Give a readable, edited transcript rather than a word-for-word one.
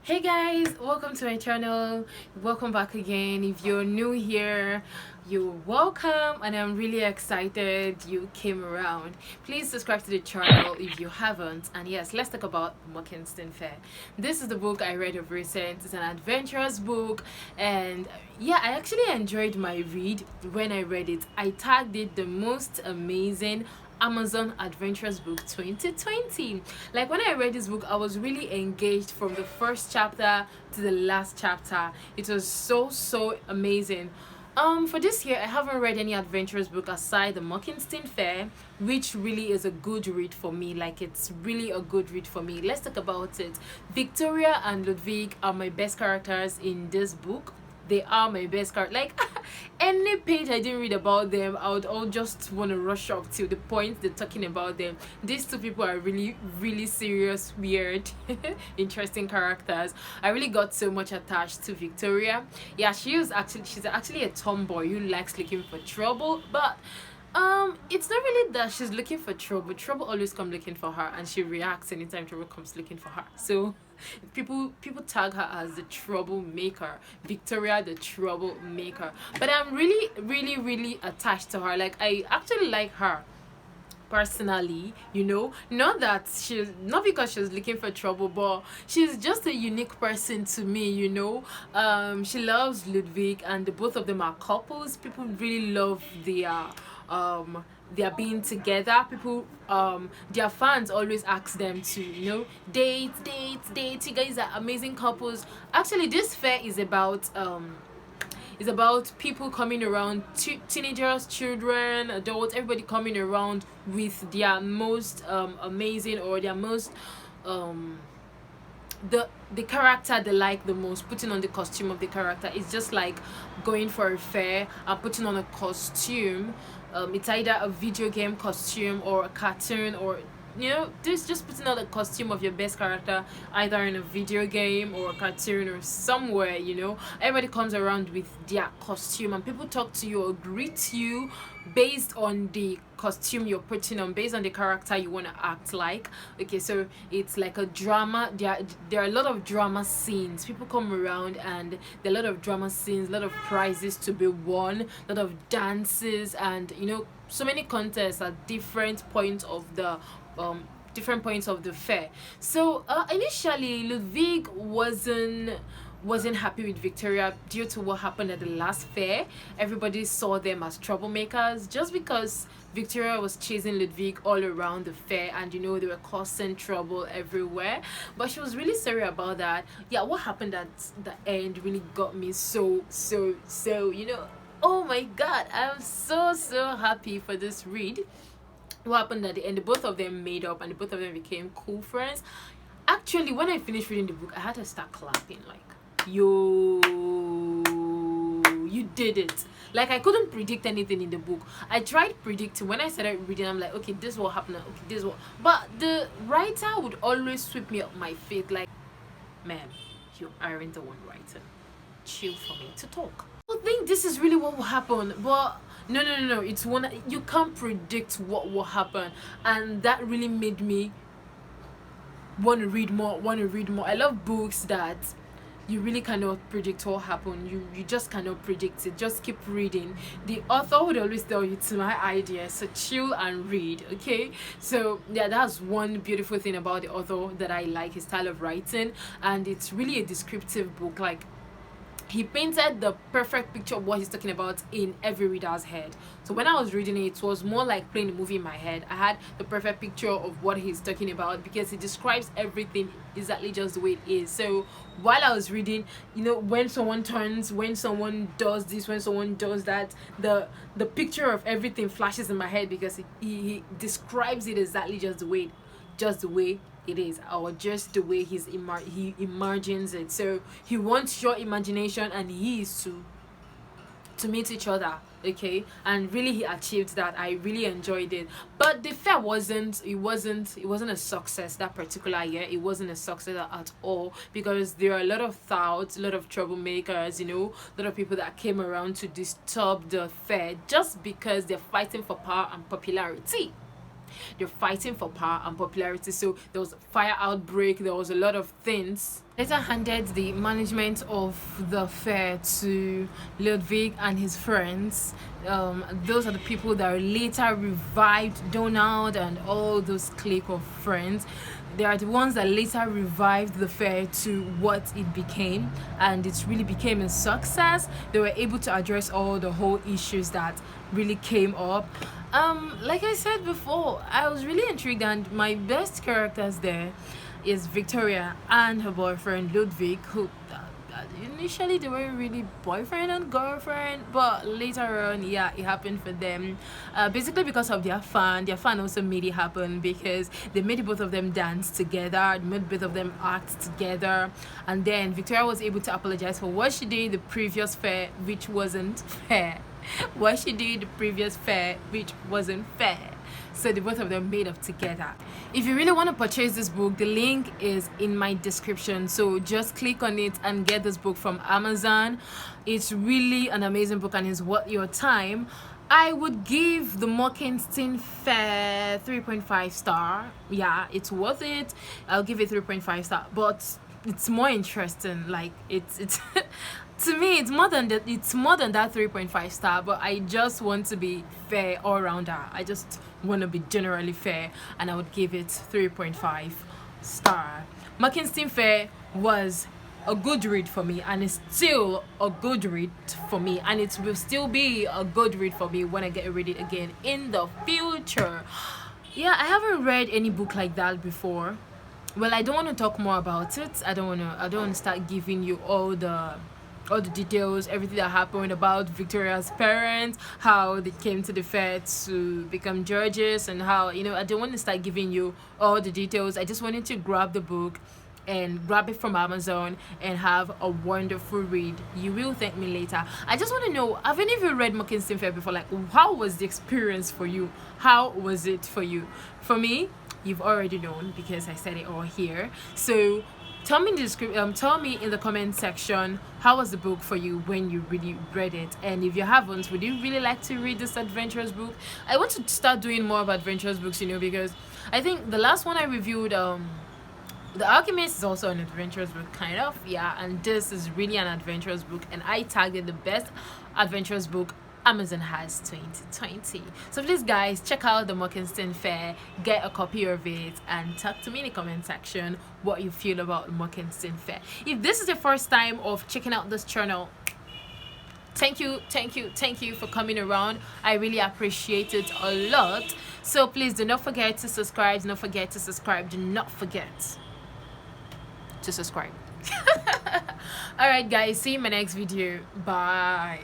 Hey guys, welcome to my channel. Welcome back again. If you're new here, you're welcome, and I'm really excited you came around. Please subscribe to the channel if you haven't. And yes, let's talk about Mockinstone Fair. This is the book I read of recent. It's an adventurous book, and yeah, I actually enjoyed my read. When I read it, I tagged it the most amazing Amazon Adventurous Book 2020. Like when I read this book, I was really engaged from the first chapter to the last chapter. It was so amazing. For this year, I haven't read any adventurous book aside the Mockinstone Fair, which really is a good read for me. Like it's really a good read for me. Let's talk about it. Victoria and Ludwig are my best characters in this book. They are my best character. Like any page I didn't read about them, I would all just want to rush up to the point they're talking about them. These two people are really serious, weird, interesting characters. I really got so much attached to Victoria. Yeah, she's actually a tomboy who likes looking for trouble, but it's not really that she's looking for trouble. Trouble always comes looking for her, and she reacts anytime trouble comes looking for her. So people tag her as the troublemaker, Victoria the troublemaker. But I'm really attached to her. Like I actually like her personally, not that she's not because she's looking for trouble, but she's just a unique person to me. She loves Ludwig, and the both of them are couples. People really love their being together. People their fans always ask them to date. You guys are amazing couples. Actually, this fair is about people coming around, teenagers, children, adults, everybody coming around with their most amazing, or their most um the character they like the most, putting on the costume of the character. It's just like going for a fair and putting on a costume. It's either a video game costume or a cartoon, or this just putting on a costume of your best character, either in a video game or a cartoon or somewhere. Everybody comes around with their costume, and people talk to you or greet you based on the costume you're putting on, based on the character you want to act like. Okay, so it's like a drama. There are a lot of drama scenes. People come around, and there are a lot of drama scenes, a lot of prizes to be won, a lot of dances, and so many contests at different points of the fair. So initially, Ludwig wasn't happy with Victoria due to what happened at the last fair. Everybody saw them as troublemakers just because Victoria was chasing Ludwig all around the fair, and they were causing trouble everywhere. But she was really sorry about that. Yeah, what happened at the end really got me so. Oh my god, I'm so happy for this read. What happened at the end, both of them made up, and both of them became cool friends. Actually, when I finished reading the book, I had to start clapping. Like, yo, you did it. Like, I couldn't predict anything in the book. I tried predicting. When I started reading, I'm like, okay, this will happen. Okay, this will. But the writer would always sweep me up my feet. Like, man, you aren't the one writing. Chill for me to talk. I think this is really what will happen, but no, it's one. You can't predict what will happen, and that really made me want to read more. I love books that you really cannot predict what happen. You just cannot predict it. Just keep reading. The author would always tell you, it's my idea, so chill and read. Okay, so yeah, that's one beautiful thing about the author that I like, his style of writing. And it's really a descriptive book. Like, he painted the perfect picture of what he's talking about in every reader's head. So when I was reading it, it was more like playing a movie in my head. I had the perfect picture of what he's talking about, because he describes everything exactly just the way it is. So while I was reading, when someone turns, when someone does this, when someone does that, the picture of everything flashes in my head, because he describes it exactly just the way it is, or just the way he imagines it. So he wants your imagination and his to meet each other. Okay, and really he achieved that. I really enjoyed it. But the fair wasn't a success that particular year. It wasn't a success at all, because there are a lot of thoughts, a lot of troublemakers, a lot of people that came around to disturb the fair just because they're fighting for power and popularity. they're fighting for power and popularity. So there was a fire outbreak, there was a lot of things. Later handed the management of the fair to Ludwig and his friends. Those are the people that later revived Donald and all those clique of friends. They are the ones that later revived the fair to what it became, and it really became a success. They were able to address all the whole issues that really came up. Like I said before, I was really intrigued, and my best characters there is Victoria and her boyfriend Ludwig, who initially they weren't really boyfriend and girlfriend, but later on, yeah, it happened for them. Basically because of their fan. Their fan also made it happen because they made both of them dance together, made both of them act together, and then Victoria was able to apologize for what she did the previous fair, which wasn't fair. What she did the previous fair, which wasn't fair. So the both of them made up together. If you really want to purchase this book, the link is in my description, so just click on it and get this book from Amazon. It's really an amazing book and it's worth your time. I would give the Mockinstein Fair 3.5 star. Yeah, it's worth it. I'll give it 3.5 star, but it's more interesting. Like it's to me it's more than that. It's more than that 3.5 star, but I just want to be fair all rounder. I just want to be generally fair, and I would give it 3.5 star. Mockinstein Fair was a good read for me, and it's still a good read for me, and it will still be a good read for me when I get to read it again in the future. Yeah, I haven't read any book like that before. Well, I don't want to talk more about it. I don't want to start giving you all the details, everything that happened about Victoria's parents, how they came to the fair to become judges, and how, you know, I don't want to start giving you all the details. I just wanted to grab the book and grab it from Amazon and have a wonderful read. You will thank me later. I just want to know, have any of you read Mockinstein Fair before? Like, how was the experience for you? How was it for you? For me, you've already known because I said it all here. So tell me in the description, tell me in the comment section, how was the book for you when you really read it? And if you haven't, would you really like to read this adventurous book? I want to start doing more of adventurous books, you know, because I think the last one I reviewed, The Alchemist, is also an adventurous book, kind of, yeah, and this is really an adventurous book, and I tagged it the best adventurous book Amazon has 2020. So please guys, check out the Mockinstein Fair, get a copy of it, and talk to me in the comment section what you feel about Mockinstein Fair. If this is your first time of checking out this channel, thank you for coming around. I really appreciate it a lot. So please do not forget to subscribe. Do not forget to subscribe. Do not forget to subscribe. All right guys, see you in my next video. Bye.